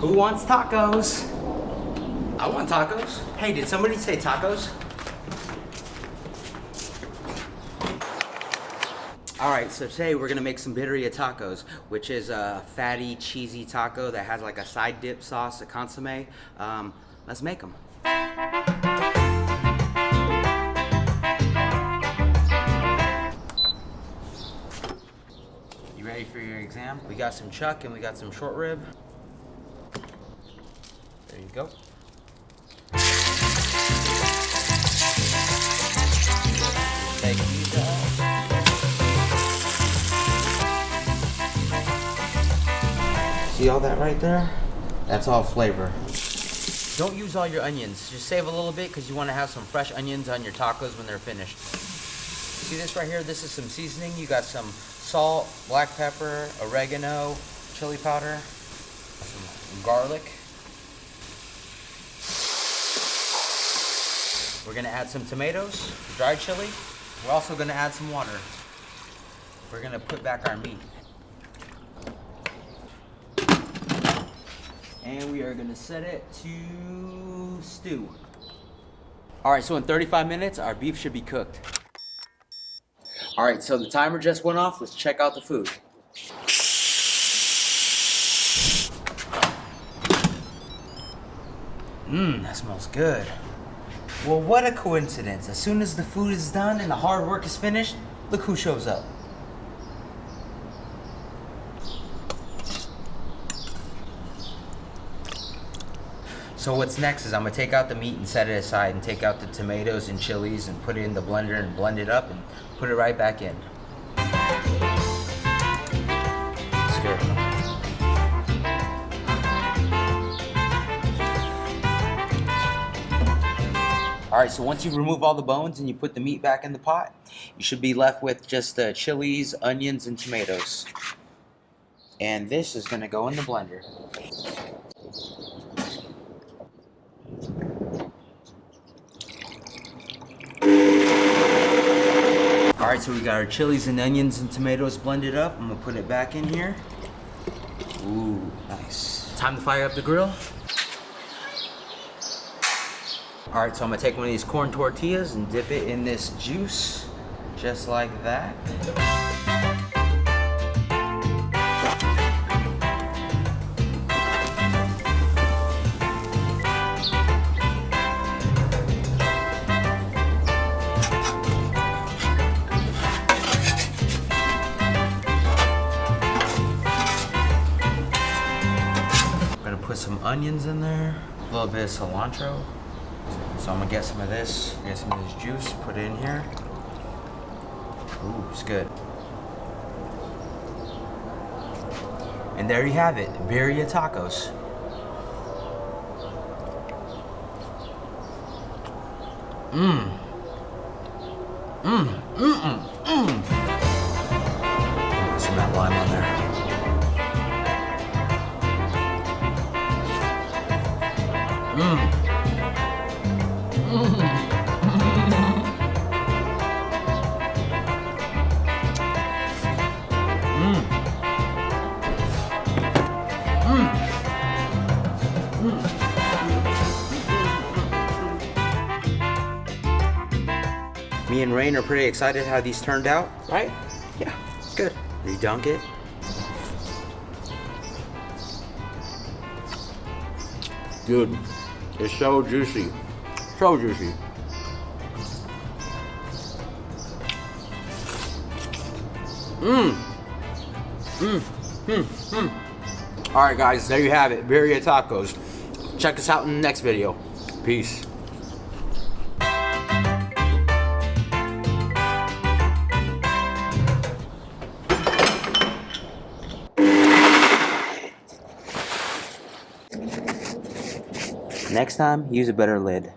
Who wants tacos? I want tacos. Hey, did somebody say tacos? All right, so today we're gonna make some birria tacos, which is a fatty, cheesy taco that has like a side dip sauce, a consomme. Let's make them. You ready for your exam? We got some chuck and we got some short rib. There you go. Take these out. See all that right there? That's all flavor. Don't use all your onions. Just save a little bit because you want to have some fresh onions on your tacos when they're finished. See this right here? This is some seasoning. You got some salt, black pepper, oregano, chili powder, some garlic. We're gonna add some tomatoes, dried chili. We're also gonna add some water. We're gonna put back our meat. And we are gonna set it to stew. All right, so in 35 minutes, our beef should be cooked. All right, so the timer just went off. Let's check out the food. That smells good. Well, what a coincidence. As soon as the food is done and the hard work is finished, look who shows up. So what's next is I'm gonna take out the meat and set it aside and take out the tomatoes and chilies and put it in the blender and blend it up and put it right back in. It's good. All right, so once you remove all the bones and you put the meat back in the pot, you should be left with just the chilies, onions, and tomatoes. And this is gonna go in the blender. All right, so we got our chilies and onions and tomatoes blended up. I'm gonna put it back in here. Ooh, nice. Time to fire up the grill. All right, so I'm gonna take one of these corn tortillas and dip it in this juice, just like that. Put some onions in there, a little bit of cilantro. So I'm gonna get some of this, get some of this juice, put it in here. Ooh, it's good. And there you have it, birria tacos. Put some of that lime on there. Me and Rain are pretty excited how these turned out, right? Yeah, good. Redunk it. Dude, it's so juicy. So juicy. All right, guys, there you have it. Birria tacos. Check us out in the next video. Peace. Next time, use a better lid.